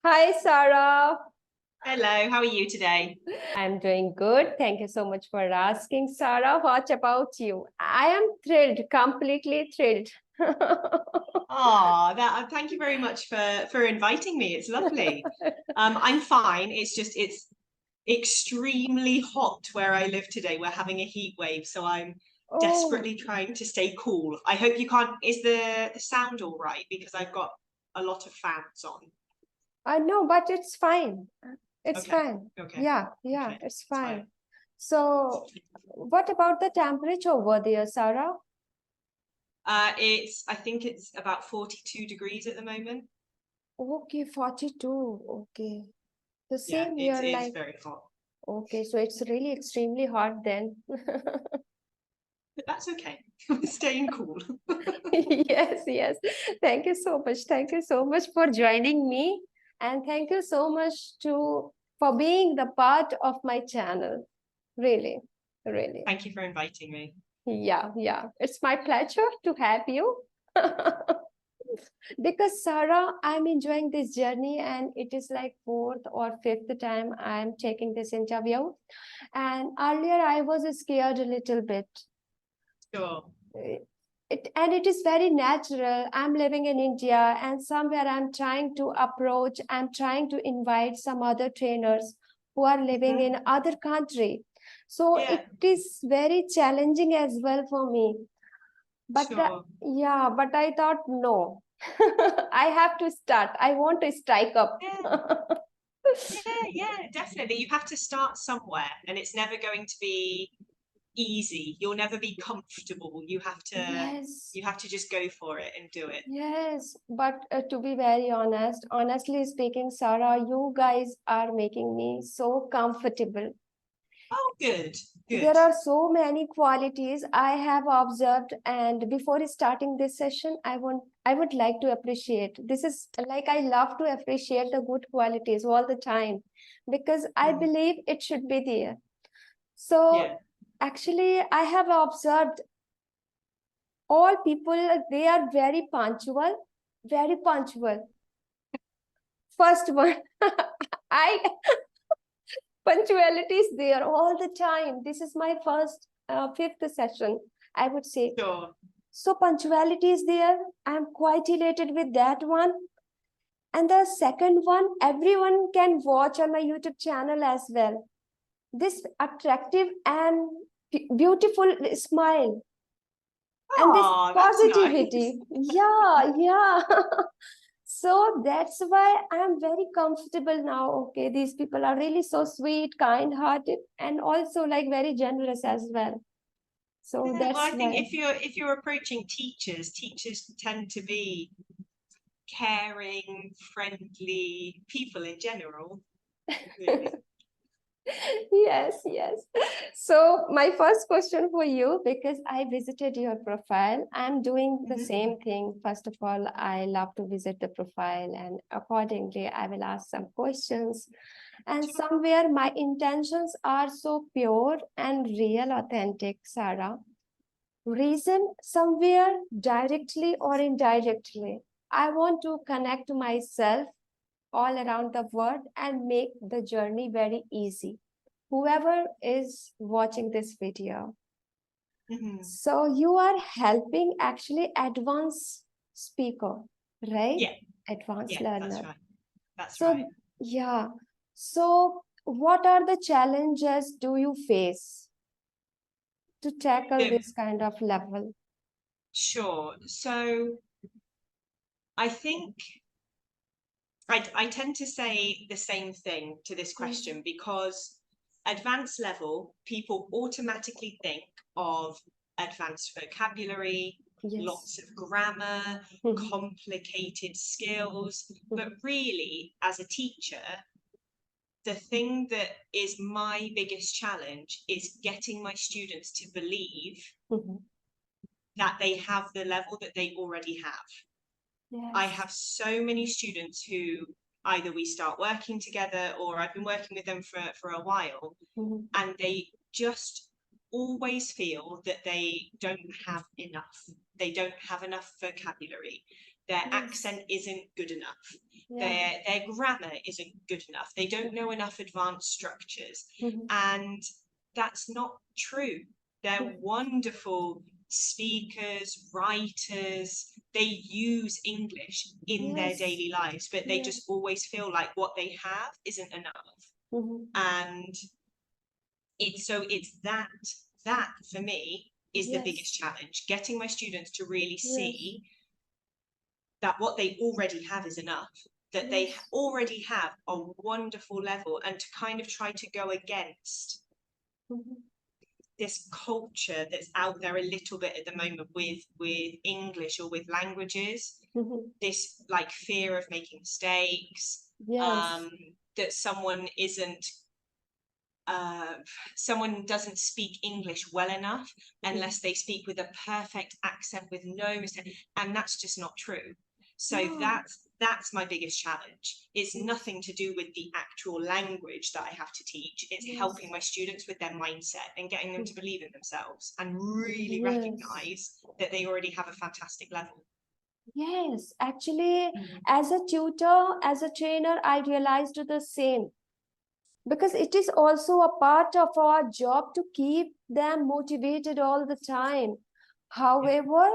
Hi, Sarah. Hello, how are you today? I'm doing good. Thank you so much for asking, Sarah. What about you? I am thrilled, completely thrilled. Thank you very much for inviting me. It's lovely. I'm fine. It's extremely hot where I live today. We're having a heat wave, so I'm Oh, desperately trying to stay cool. I hope you can't. Is the sound all right? Because I've got a lot of fans on. no, but it's fine. It's Okay, fine. okay, Yeah, okay. it's It's fine. fine. So, what about the temperature over there, Sarah? I think it's about 42 degrees at the moment. Okay, 42. Okay. The Yeah, same it here, is like, very hot. okay, so it's really extremely hot then. But that's okay. We're staying cool. Yes. Thank you so much. Thank you so much for joining me. And thank you so much for being the part of my channel. Really, really. Thank you for inviting me. Yeah. It's my pleasure to have you. Because Sarah, I'm enjoying this journey and it is like fourth or fifth time I'm taking this interview. And earlier I was scared a little bit. Sure. It is very natural. I'm living in India and somewhere I'm trying to invite some other trainers who are living Mhm. in other country. So Yeah, it is very challenging as well for me. But sure. yeah, but I thought no. I have to start. I want to strike up. Yeah, yeah, definitely. You have to start somewhere, and it's never going to be easy. You'll never be comfortable. Yes. You have to just go for it and do it. Yes, but to be very honest, honestly speaking, Sarah, you guys are making me so comfortable. Oh, good, There good. are so many qualities I have observed, and before starting this session, I would like to appreciate. This is like I love to appreciate the good qualities all the time because I Mhm. believe it should be there. Yeah. So actually, I have observed all people, they are very punctual, very punctual. First one, I punctuality is there all the time. This is my first fifth session, I would say. Sure. So punctuality is there. I'm quite elated with that one. And the second one, everyone can watch on my YouTube channel as well. This attractive and beautiful smile and this Oh, that's nice. positivity. Yeah. So that's why I'm very comfortable now. Okay, these people are really so sweet, kind-hearted, and also like very generous as well. So Yeah, well, that's I think why. if you're approaching teachers tend to be caring, friendly people in general, really. Yes. So my first question for you, because I visited your profile, I'm doing the Mhm. same thing. First of all, I love to visit the profile and accordingly, I will ask some questions. And Sure. somewhere my intentions are so pure and real, authentic, Sarah. Reason somewhere directly or indirectly. I want to connect myself all around the world and make the journey very easy. Whoever is watching this video. Mhm. So you are helping actually advanced speaker, right? Yeah, Advanced yeah, that's learner. right. That's right. So yeah. So what are the challenges do you face to tackle The, this kind of level? sure. So I think I tend to say the same thing to this Mhm. question because advanced level, people automatically think of advanced vocabulary, Yes. lots of grammar, Mhm. complicated skills. But Mhm. really, as a teacher, the thing that is my biggest challenge is getting my students to believe Mhm. that they have the level that they already have. I Yes. have so many students who either we start working together or I've been working with them for a while, Mhm. and they just always feel that they don't have enough. They don't have enough vocabulary. Their Yes. accent isn't good enough. Yeah. Their grammar isn't good enough. They don't know enough advanced structures. And that's not true. They're wonderful speakers, writers. They use English in their Yes. daily lives, but they just Yes. always feel like what they have isn't enough. And it's that for me is the biggest challenge, getting my students to really see that what they already have is enough, that they already have a wonderful level, and to kind of try to go against this culture that's out there a little bit at the moment with English or with languages, this like fear of making mistakes, that someone doesn't speak English well enough unless they speak with a perfect accent with no mistake, and that's just not true. So that's my biggest challenge. It's nothing to do with the actual language that I have to teach. It's helping my students with their mindset and getting them to believe in themselves and really recognize that they already have a fantastic level. Yes, actually, as a tutor, as a trainer, I realized the same. Because it is also a part of our job to keep them motivated all the time. However,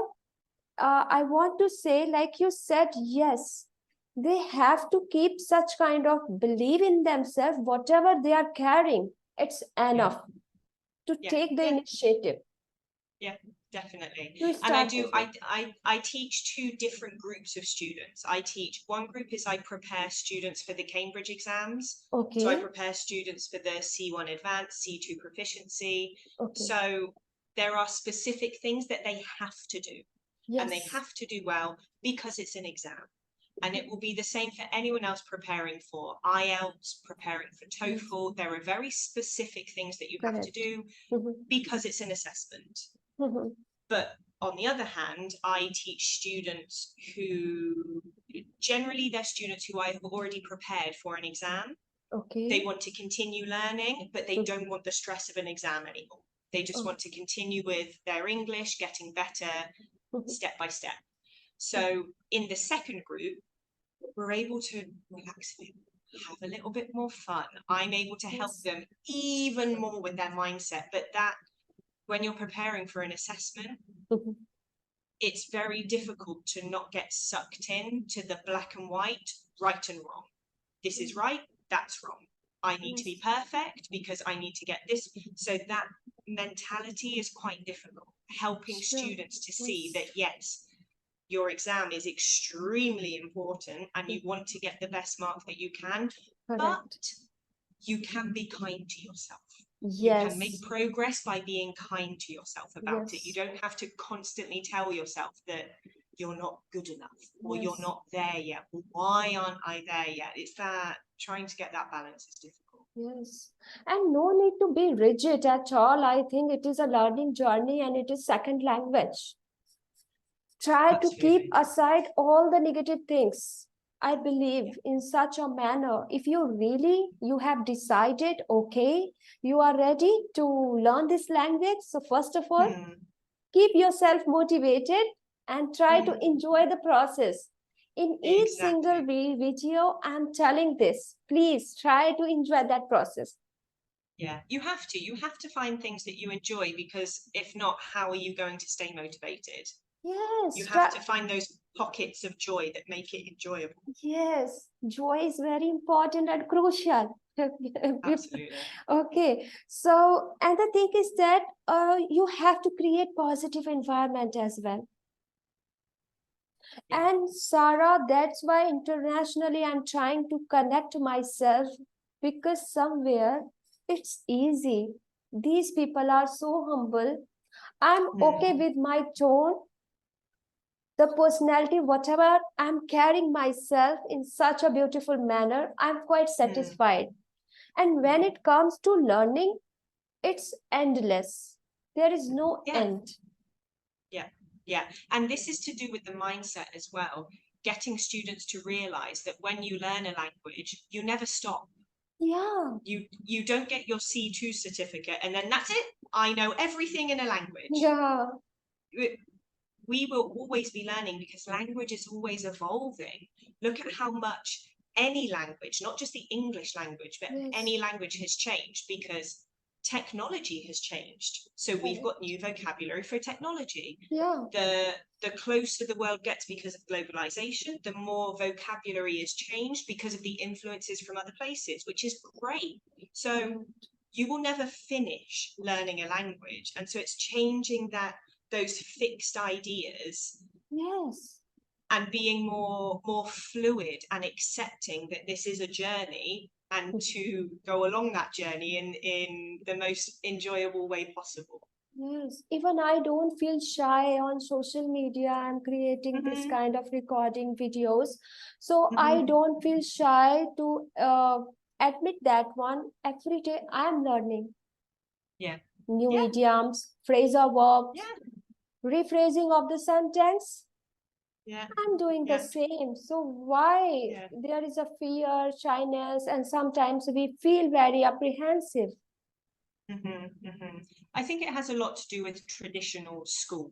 I want to say, like you said, yes, they have to keep such kind of belief in themselves, whatever they are carrying, it's enough to take the initiative. Yeah, definitely. To And I start do, with I teach two different groups of students. I teach, one group is I prepare students for the Cambridge exams. So I prepare students for the C1 Advanced, C2 Proficiency. So there are specific things that they have to do. And they have to do well because it's an exam. And it will be the same for anyone else preparing for IELTS, preparing for TOEFL. There are very specific things that you have to do because it's an assessment. But on the other hand, I teach students who generally they're students who I have already prepared for an exam. They want to continue learning, but they don't want the stress of an exam anymore. They just want to continue with their English, getting better step by step. So in the second group, we're able to relax a bit, have a little bit more fun. I'm able to help them even more with their mindset. But that, when you're preparing for an assessment, it's very difficult to not get sucked in to the black and white, right and wrong. This is right, that's wrong. I need to be perfect because I need to get this. So that mentality is quite difficult, helping students to see that, yes, your exam is extremely important and you want to get the best mark that you can, but you can be kind to yourself. You can make progress by being kind to yourself about it. You don't have to constantly tell yourself that you're not good enough or you're not there yet. Well, why aren't I there yet? It's that trying to get that balance is difficult. Yes, and no need to be rigid at all. I think it is a learning journey and it is second language. Try to keep aside all the negative things. I believe in such a manner, if you have decided, okay, you are ready to learn this language. So first of all, keep yourself motivated and try to enjoy the process. In each single video, I'm telling this, please try to enjoy that process. Yeah, you have to find things that you enjoy, because if not, how are you going to stay motivated? Yes. You have to find those pockets of joy that make it enjoyable. Yes, joy is very important and crucial. Absolutely. Okay, so and the thing is that you have to create positive environment as well. And Sarah, that's why internationally I'm trying to connect myself, because somewhere it's easy. These people are so humble. I'm okay with my tone, the personality, whatever I'm carrying myself in such a beautiful manner, I'm quite satisfied. And when it comes to learning, it's endless. There is no end. Yeah. And this is to do with the mindset as well. Getting students to realize that when you learn a language, you never stop. Yeah. You don't get your C2 certificate and then that's it. I know everything in a language. Yeah. we will always be learning because language is always evolving. Look at how much any language, not just the English language, but any language has changed because technology has changed. So we've got new vocabulary for technology. The closer the world gets because of globalization, the more vocabulary is changed because of the influences from other places, which is great. So you will never finish learning a language. And so it's changing those fixed ideas. And being more fluid and accepting that this is a journey, and to go along that journey in the most enjoyable way possible. Yes, even I don't feel shy on social media. I'm creating this kind of recording videos. So I don't feel shy to admit that one. Every day I'm learning. New idioms, phrasal verbs, rephrasing of the sentence. I'm doing the same. So why there is a fear, shyness, and sometimes we feel very apprehensive? I think it has a lot to do with traditional school,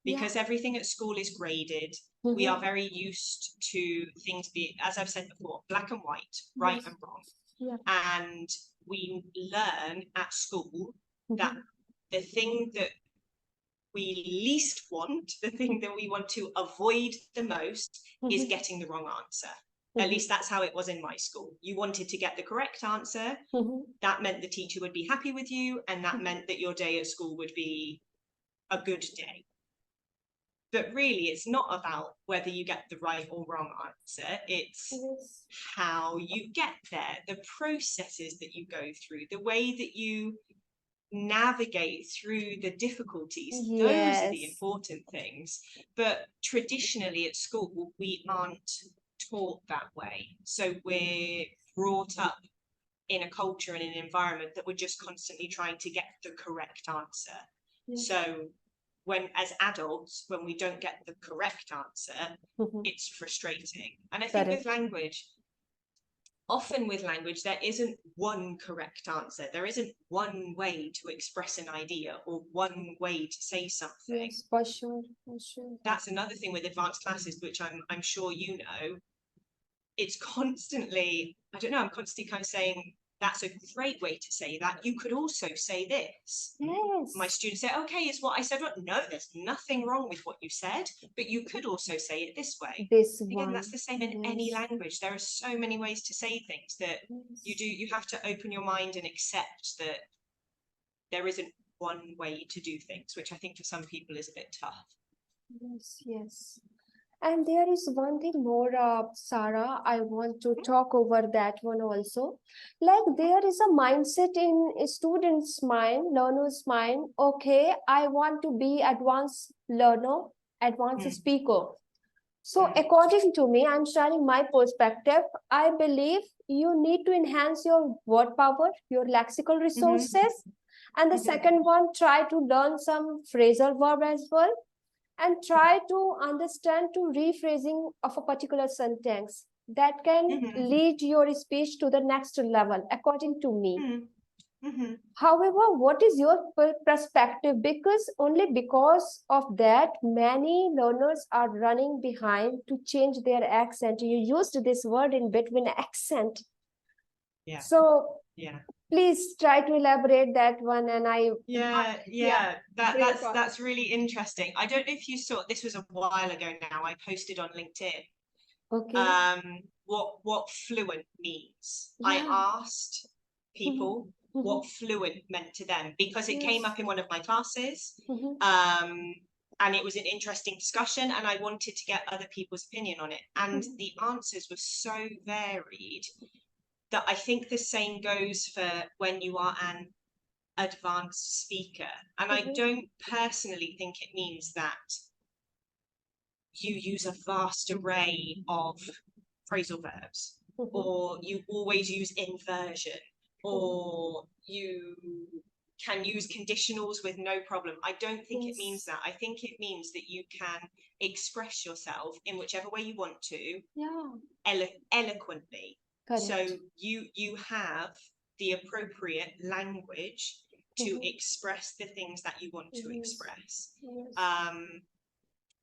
because everything at school is graded. We are very used to things being, as I've said before, black and white, right and wrong. And we learn at school that the thing that we least want, the thing that we want to avoid the most, is getting the wrong answer. At least that's how it was in my school. You wanted to get the correct answer. That meant the teacher would be happy with you, and that meant that your day at school would be a good day. But really, it's not about whether you get the right or wrong answer. It's how you get there, the processes that you go through, the way that you navigate through the difficulties. Those are the important things. But traditionally at school, we aren't taught that way. So we're brought up in a culture and an environment that we're just constantly trying to get the correct answer. So when, as adults, when we don't get the correct answer, it's frustrating. And I think with language, often with language, there isn't one correct answer. There isn't one way to express an idea or one way to say something. Yes, for sure, for sure. That's another thing with advanced classes, which I'm sure you know. It's constantly, I don't know, I'm constantly kind of saying, that's a great way to say that. You could also say this. My students say, okay, is what I said wrong? No, there's nothing wrong with what you said, but you could also say it this way. Again, that's the same in any language. There are so many ways to say things that you have to open your mind and accept that there isn't one way to do things, which I think for some people is a bit tough. Yes. And there is one thing more, Sarah, I want to talk over that one also. Like there is a mindset in a student's mind, learner's mind. Okay, I want to be advanced learner, advanced speaker. So according to me, I'm sharing my perspective. I believe you need to enhance your word power, your lexical resources. And the second one, try to learn some phrasal verb as well. And try to understand to rephrasing of a particular sentence that can lead your speech to the next level, according to me. However, what is your perspective? Because only because of that, many learners are running behind to change their accent. You used this word in between, accent. So please try to elaborate that one. And that's really interesting. I don't know if you saw, this was a while ago now, I posted on LinkedIn what fluent means. I asked people what fluent meant to them, because it came up in one of my classes, and it was an interesting discussion, and I wanted to get other people's opinion on it, and the answers were so varied that I think the same goes for when you are an advanced speaker. And I don't personally think it means that you use a vast array of phrasal verbs, or you always use inversion, or you can use conditionals with no problem. I don't think it means that. I think it means that you can express yourself in whichever way you want to, eloquently. So you have the appropriate language to express the things that you want to express.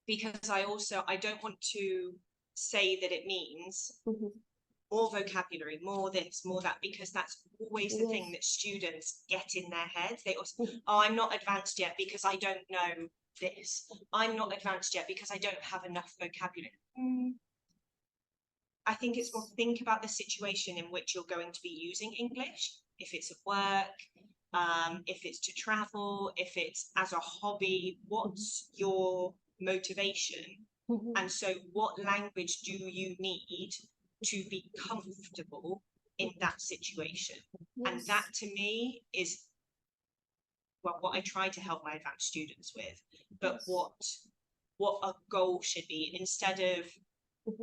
because I don't want to say that it means more vocabulary, more this, more that, because that's always the thing that students get in their heads. They also, oh, I'm not advanced yet because I don't know this. I'm not advanced yet because I don't have enough vocabulary. I think it's more think about the situation in which you're going to be using English. If it's at work, if it's to travel, if it's as a hobby, what's your motivation? And so what language do you need to be comfortable in that situation? And that to me is, well, what I try to help my advanced students with, but what a goal should be, instead of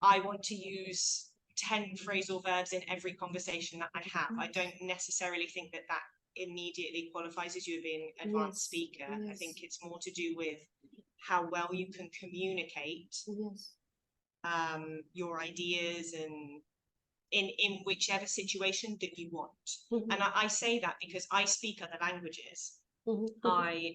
I want to use 10 phrasal verbs in every conversation that I have. I don't necessarily think that that immediately qualifies as you being an advanced speaker. I think it's more to do with how well you can communicate your ideas and in whichever situation that you want. And I say that because I speak other languages. I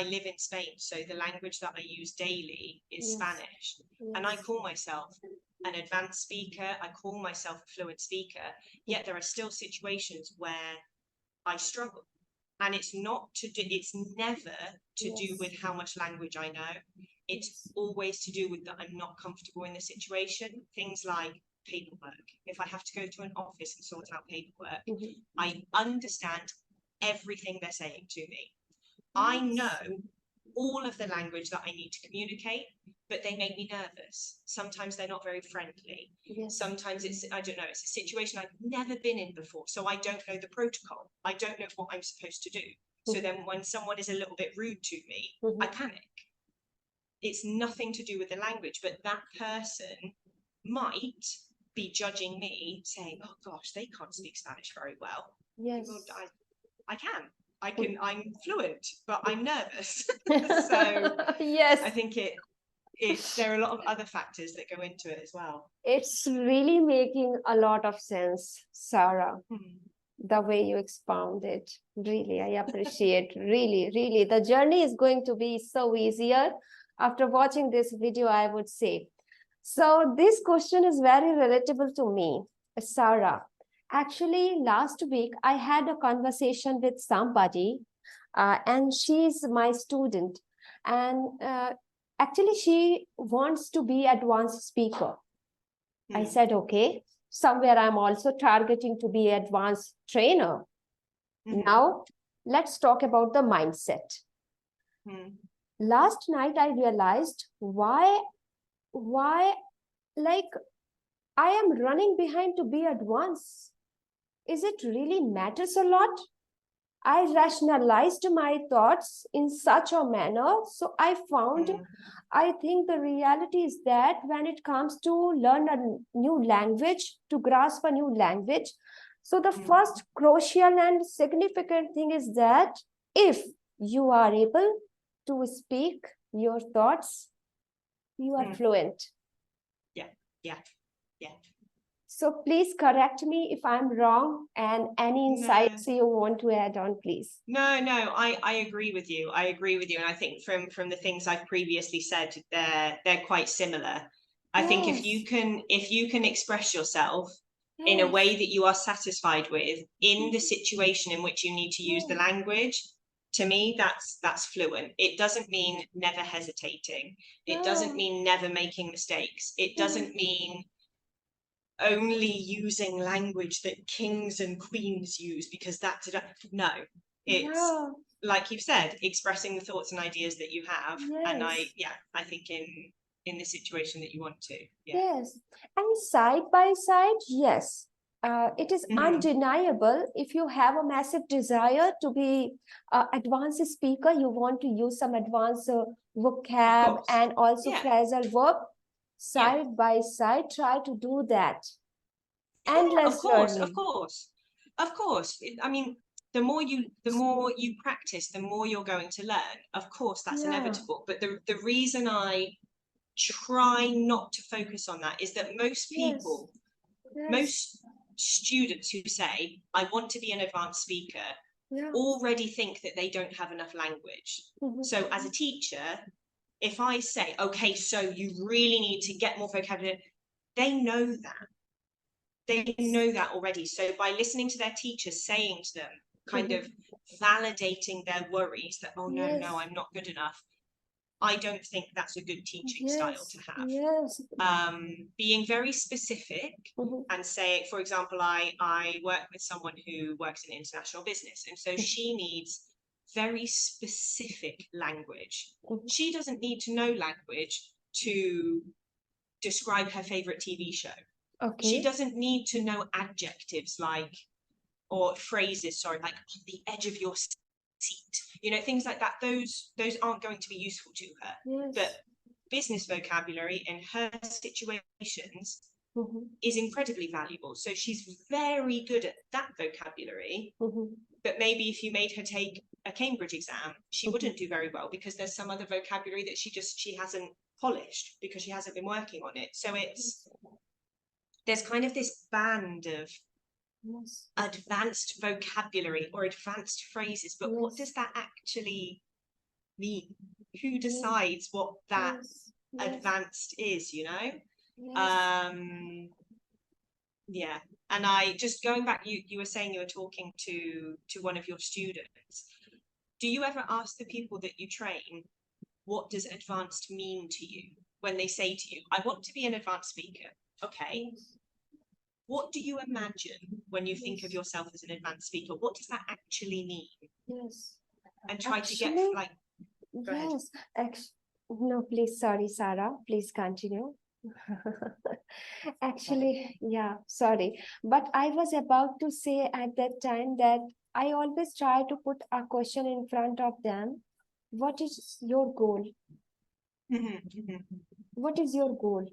live in Spain, so the language that I use daily is Spanish, and I call myself an advanced speaker. I call myself a fluent speaker, yet there are still situations where I struggle, and it's never to do with how much language I know. It's always to do with that I'm not comfortable in the situation. Things like paperwork. If I have to go to an office and sort out paperwork, I understand everything they're saying to me. I know all of the language that I need to communicate, but they make me nervous. Sometimes they're not very friendly. Sometimes I don't know, it's a situation I've never been in before, so I don't know the protocol. I don't know what I'm supposed to do. So then when someone is a little bit rude to me, I panic. It's nothing to do with the language, but that person might be judging me, saying, oh gosh, they can't speak Spanish very well. I can. I'm fluent, but I'm nervous. So I think there are a lot of other factors that go into it as well. It's really making a lot of sense, Sarah, the way you expound it. Really, I appreciate. Really, the journey is going to be so easier after watching this video, I would say. So this question is very relatable to me, Sarah. Actually, last week, I had a conversation with somebody, and she's my student. And actually, she wants to be advanced speaker. I said, okay, somewhere I'm also targeting to be advanced trainer. Now, let's talk about the mindset. Last night, I realized why, like, I am running behind to be advanced. Is it really matters a lot? I rationalized my thoughts in such a manner. So I found, I think the reality is that when it comes to learn a new language, to grasp a new language, so the first crucial and significant thing is that if you are able to speak your thoughts, you are fluent. Yeah. So please correct me if I'm wrong, and any insights you want to add on, please. No, I agree with you. I agree with you. And I think from the things I've previously said, they're quite similar. I think if you can express yourself in a way that you are satisfied with in the situation in which you need to use the language, to me, that's fluent. It doesn't mean never hesitating. It doesn't mean never making mistakes. It doesn't mean only using language that kings and queens use because that's no. It's like you've said, expressing the thoughts and ideas that you have. And I think in the situation that you want to. Yes. And side by side, yes. It is undeniable if you have a massive desire to be an advanced speaker, you want to use some advanced vocab and also phrasal verb, side by side, try to do that. Endless learning. Of course. I mean, the more you practice, the more you're going to learn. Of course, that's inevitable. But the reason I try not to focus on that is that most people, most students who say, I want to be an advanced speaker, already think that they don't have enough language. So as a teacher, if I say, okay, so you really need to get more vocabulary, they know that. They know that already. So by listening to their teachers saying to them, kind of validating their worries that, oh, no, I'm not good enough, I don't think that's a good teaching style to have. Yes. Being very specific and say, for example, I work with someone who works in international business, and so she needs very specific language. She doesn't need to know language to describe her favorite TV show. Okay. She doesn't need to know adjectives like, or phrases, sorry, like on the edge of your seat, you know, things like that. Those aren't going to be useful to her. Yes. But business vocabulary in her situations is incredibly valuable. So she's very good at that vocabulary. But maybe if you made her take a Cambridge exam, she wouldn't do very well because there's some other vocabulary that she hasn't polished because she hasn't been working on it. So there's kind of this band of advanced vocabulary or advanced phrases, but what does that actually mean? Who decides what that advanced is, you know? Yeah. And I just going back, you were saying you were talking to one of your students. Do you ever ask the people that you train, what does advanced mean to you? When they say to you, I want to be an advanced speaker. Okay. What do you imagine when you think of yourself as an advanced speaker? What does that actually mean? Yes. And try to get like, go ahead. No, please, sorry, Sarah, please continue. Actually, yeah, sorry. But I was about to say at that time that I always try to put a question in front of them. What is your goal? What is your goal?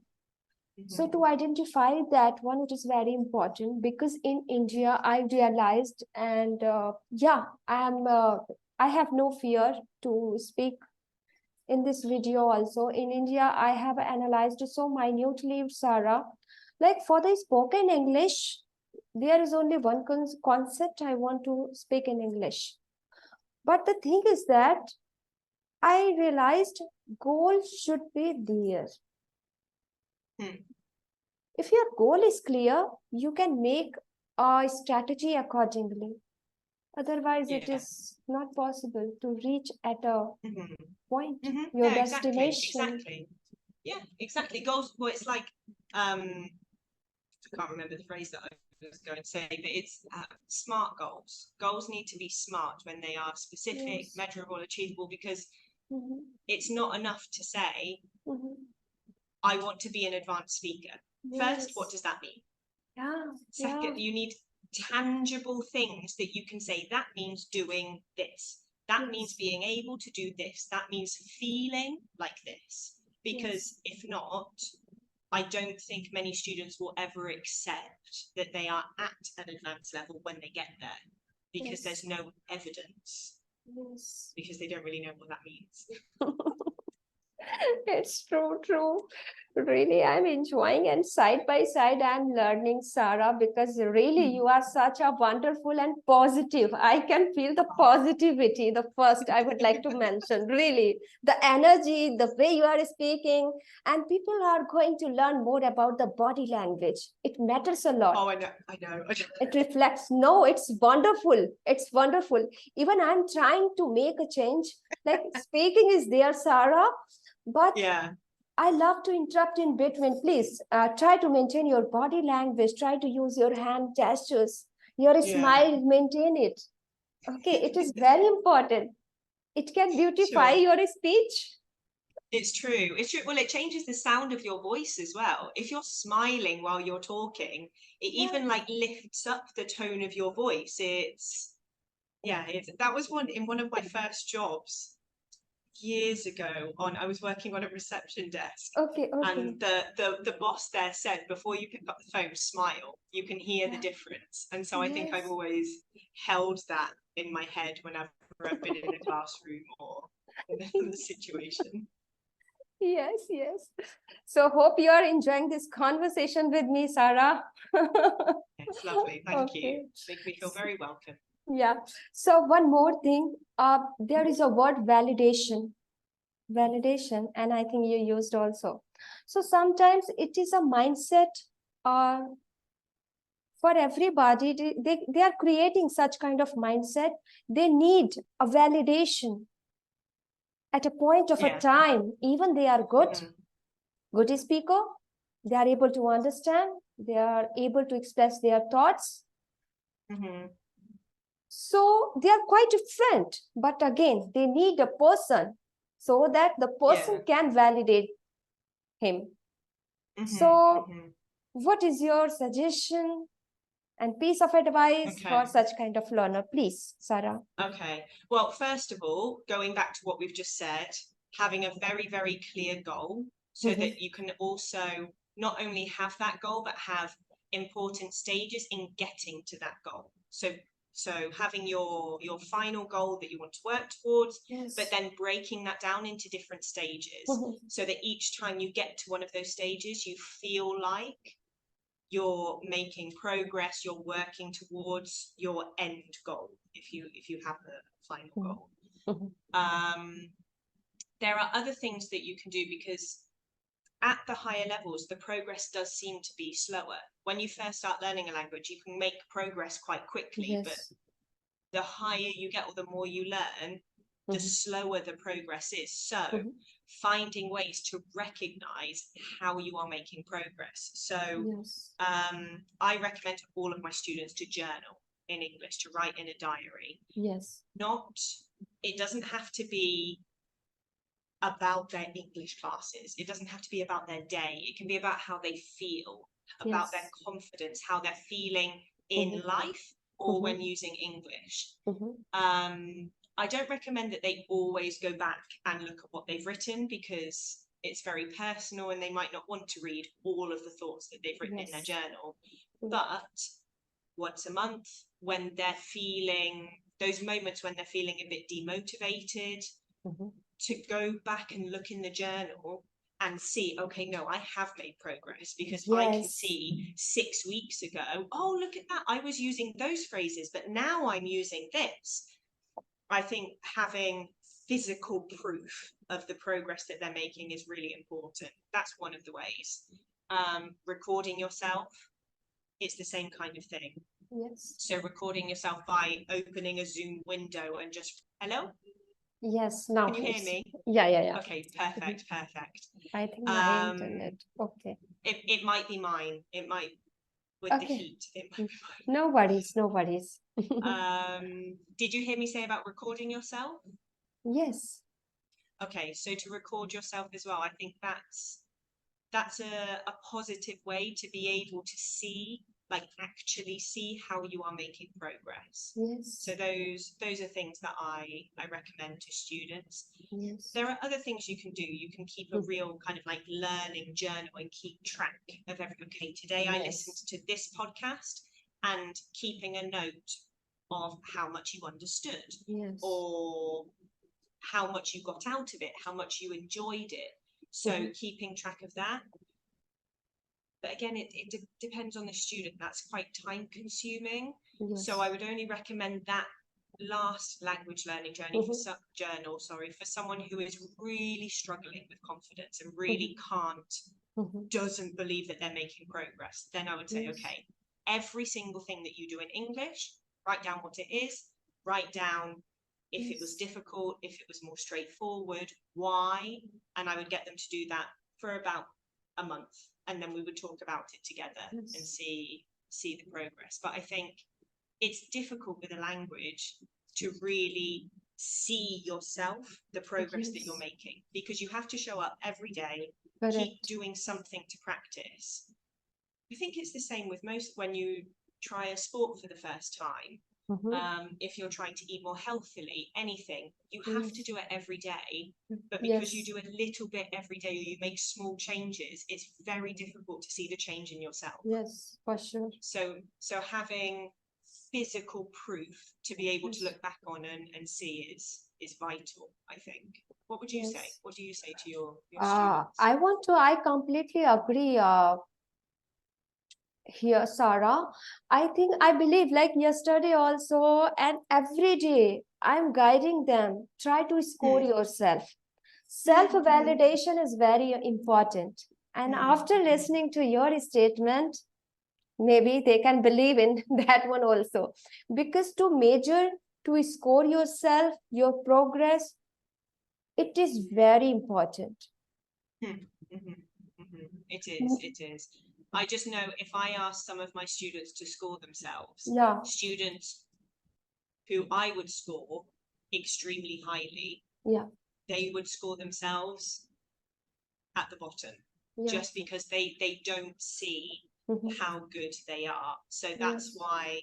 So to identify that one, it is very important because in India, I realized, and I have no fear to speak in this video also. In India, I have analyzed so minutely, Sarah, like for the spoken English, there is only one concept I want to speak in English. But the thing is that I realized goal should be there. If your goal is clear, you can make a strategy accordingly. Otherwise, it is not possible to reach at a point, your destination. Exactly. Yeah, exactly. Goals, well, it's like, I can't remember the phrase that I was going to say, but it's smart goals. Goals need to be smart when they are specific, measurable, achievable, because it's not enough to say, I want to be an advanced speaker. First, what does that mean? Second, you need tangible things that you can say, that means doing this. That means being able to do this. That means feeling like this. Because if not, I don't think many students will ever accept that they are at an advanced level when they get there. Because there's no evidence. Because they don't really know what that means. It's true. Really, I'm enjoying, and side by side, I'm learning, Sarah, because really you are such a wonderful and positive. I can feel the positivity. The first I would like to mention, really, the energy, the way you are speaking, and people are going to learn more about the body language. It matters a lot. Oh, I know. It reflects. No, it's wonderful. It's wonderful. Even I'm trying to make a change. Like speaking is there, Sarah. But I love to interrupt in between. Please try to maintain your body language. Try to use your hand gestures. Your smile, maintain it. Okay, it is very important. It can beautify your speech. It's true. It's true. Well, it changes the sound of your voice as well. If you're smiling while you're talking, it even like lifts up the tone of your voice. That was one of my first jobs. Years ago, I was working on a reception desk, and the boss there said, before you pick up the phone, smile. You can hear the difference. And so I think I've always held that in my head whenever I've been in a classroom or in the situation. Yes. So hope you are enjoying this conversation with me, Sarah. It's lovely. Thank you. Make me feel very welcome. Yeah. So one more thing, there is a word validation. Validation, and I think you used also. So sometimes it is a mindset for everybody. They are creating such kind of mindset. They need a validation at a point of a time. Even they are good speaker, they are able to understand, they are able to express their thoughts. So they are quite different, but again, they need a person so that the person can validate him. So what is your suggestion and piece of advice for such kind of learner, please, Sarah? Okay, well, first of all, going back to what we've just said, having a very, very clear goal so that you can also not only have that goal, but have important stages in getting to that goal. So having your final goal that you want to work towards, but then breaking that down into different stages so that each time you get to one of those stages, you feel like you're making progress, you're working towards your end goal, if you have a final goal. There are other things that you can do, because at the higher levels, the progress does seem to be slower. When you first start learning a language, you can make progress quite quickly, but the higher you get or the more you learn, the slower the progress is. So finding ways to recognize how you are making progress. So I recommend to all of my students to journal in English, to write in a diary. It doesn't have to be about their English classes. It doesn't have to be about their day. It can be about how they feel, about their confidence, how they're feeling in life or when using English. I don't recommend that they always go back and look at what they've written, because it's very personal and they might not want to read all of the thoughts that they've written in their journal. But once a month, when they're feeling those moments when they're feeling a bit demotivated, to go back and look in the journal and see, okay, no, I have made progress, because I can see 6 weeks ago, oh, look at that, I was using those phrases, but now I'm using this. I think having physical proof of the progress that they're making is really important. That's one of the ways. Recording yourself, it's the same kind of thing. So recording yourself by opening a Zoom window and just, hello? Yes, now. Can you hear me? Yeah. Okay, perfect. I think my internet. Okay. It might be mine. It might, with the heat, it might be mine. No worries. Did you hear me say about recording yourself? Yes. Okay, so to record yourself as well, I think that's a positive way to be able to see, like actually see how you are making progress. So those are things that I recommend to students. There are other things you can do. You can keep a real kind of like learning journal and keep track of okay, today I listened to this podcast, and keeping a note of how much you understood, or how much you got out of it, how much you enjoyed it. So keeping track of that. But again, it depends on the student. That's quite time consuming. So I would only recommend that last language learning journey for someone who is really struggling with confidence and really doesn't believe that they're making progress. Then I would say, okay, every single thing that you do in English, write down what it is, write down if it was difficult, if it was more straightforward, why, and I would get them to do that for about a month, and then we would talk about it together and see the progress. But I think it's difficult with a language to really see yourself, the progress that you're making, because you have to show up every day, keep doing something to practice. I think it's the same with when you try a sport for the first time. If you're trying to eat more healthily, anything, you have to do it every day. But because you do a little bit every day, or you make small changes, it's very difficult to see the change in yourself. Yes, for sure. So having physical proof to be able to look back on and see is vital, I think. What would you say? What do you say to your students? I completely agree here, Sarah. I believe like yesterday also, and every day I'm guiding them, try to score yourself. Self-validation is very important. And after listening to your statement, maybe they can believe in that one also. Because to measure, to score yourself, your progress, it is very important. It is. I just know if I ask some of my students to score themselves, students who I would score extremely highly, they would score themselves at the bottom, just because they don't see how good they are. So that's why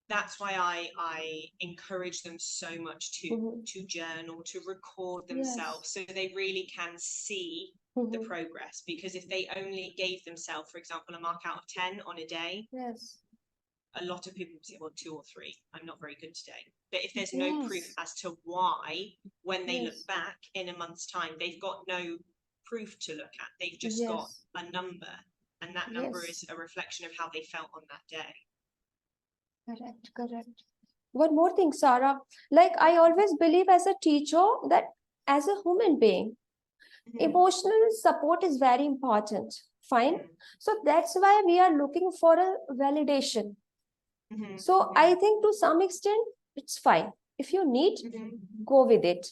I encourage them so much to journal, to record themselves, so they really can see the progress. Because if they only gave themselves, for example, a mark out of 10 on a day, a lot of people would say, well, 2 or 3, I'm not very good today. But if there's no proof as to why, when they look back in a month's time, they've got no proof to look at. They've just got a number, and that number is a reflection of how they felt on that day. Correct. One more thing, Sarah, like I always believe as a teacher that as a human being, emotional support is very important. Fine. So that's why we are looking for a validation. So I think to some extent, it's fine. If you need, go with it.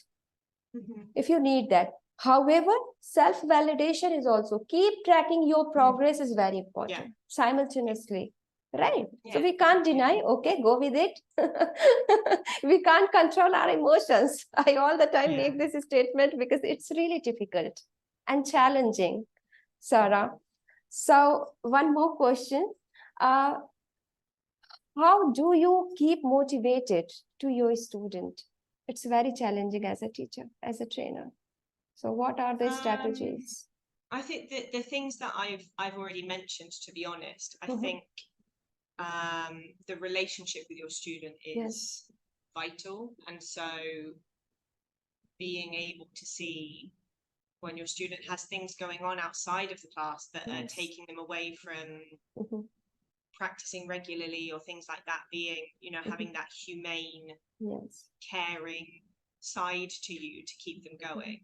If you need that. However, self-validation is also, keep tracking your progress is very important simultaneously. Right. So we can't deny, okay, go with it. We can't control our emotions. I all the time make this statement because it's really difficult and challenging, Sarah. So one more question. How do you keep motivated to your student? It's very challenging as a teacher, as a trainer. So what are the strategies? I think that the things that I've already mentioned, to be honest, I think the relationship with your student is vital. And so being able to see when your student has things going on outside of the class that are taking them away from practicing regularly or things like that, being, having that humane, caring side to you to keep them going.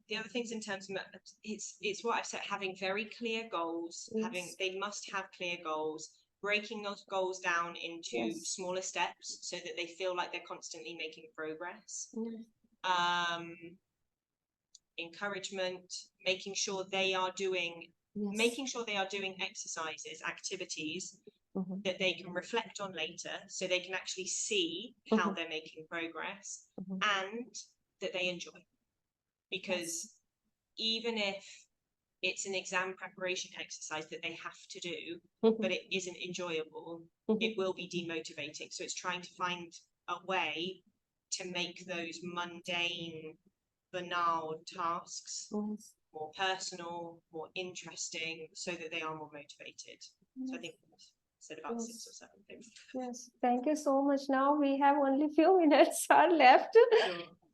The other things in terms of it's what I've said, having very clear goals, they must have clear goals, breaking those goals down into smaller steps so that they feel like they're constantly making progress. Encouragement, making sure they are doing exercises, activities that they can reflect on later, so they can actually see how they're making progress and that they enjoy. Because even if it's an exam preparation exercise that they have to do, but it isn't enjoyable, it will be demotivating. So it's trying to find a way to make those mundane, banal tasks more personal, more interesting, so that they are more motivated. So I think I said about 6 or 7 things. Yes, thank you so much. Now we have only few minutes are left.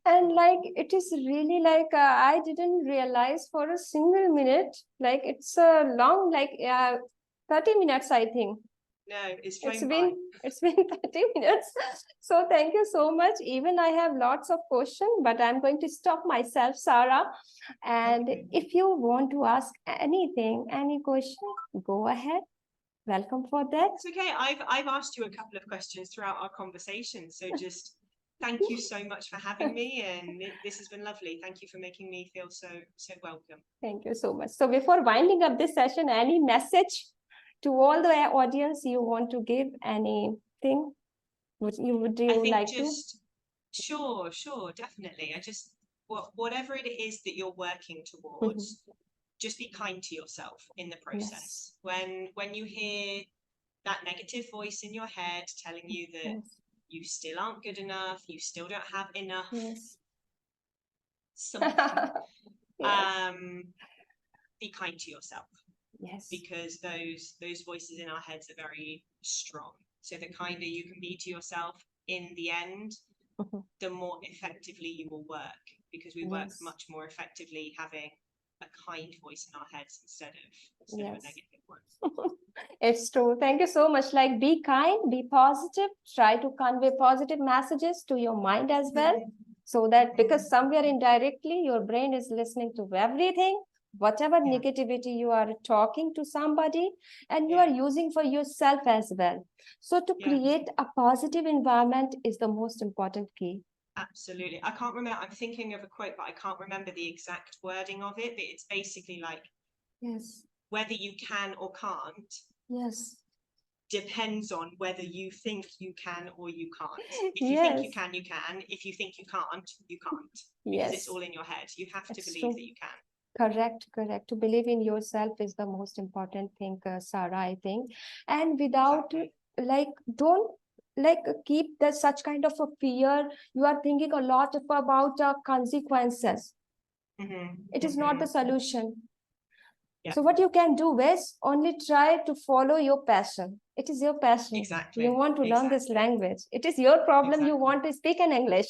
And it is really I didn't realize for a single minute, it's a long 30 minutes, I think. No, it's been 30 minutes. So thank you so much. Even I have lots of questions, but I'm going to stop myself, Sarah. And if you want to ask anything, any question, go ahead. Welcome for that. It's okay. I've asked you a couple of questions throughout our conversation. So just thank you so much for having me, and this has been lovely. Thank you for making me feel so welcome. Thank you so much. So before winding up this session, any message to all the audience you want to give? Anything would you like to? Sure, definitely. Whatever it is that you're working towards, just be kind to yourself in the process. When you hear that negative voice in your head telling you that you still aren't good enough, you still don't have enough something, be kind to yourself. Because those voices in our heads are very strong. So the kinder you can be to yourself in the end, the more effectively you will work, because we work much more effectively having a kind voice in our heads instead of a negative one. It's true. Thank you so much. Be kind, be positive, try to convey positive messages to your mind as well. So that because somewhere indirectly your brain is listening to everything, whatever negativity you are talking to somebody, and you are using for yourself as well. So to create a positive environment is the most important key. Absolutely. I can't remember, I'm thinking of a quote, but I can't remember the exact wording of it, but it's basically like, yes, whether you can or can't, yes, depends on whether you think you can or you can't. If you think you can, you can. If you think you can't, you can't. Because it's all in your head. You have to believe that you can. Correct, correct. To believe in yourself is the most important thing, Sarah, I think. And without, don't keep such kind of a fear. You are thinking a lot about consequences. It is not the solution. So what you can do is only try to follow your passion. It is your passion. Exactly. You want to learn this language. It is your problem. You want to speak in English.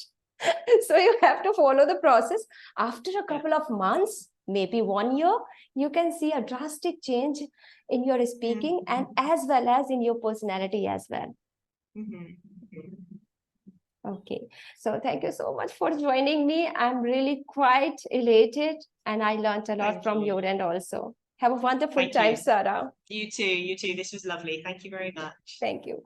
So you have to follow the process. After a couple of months, maybe 1 year, you can see a drastic change in your speaking and as well as in your personality as well. Okay, so thank you so much for joining me. I'm really quite elated and I learned a lot from your end also. Have a wonderful time, Sarah. You too, you too. This was lovely. Thank you very much. Thank you.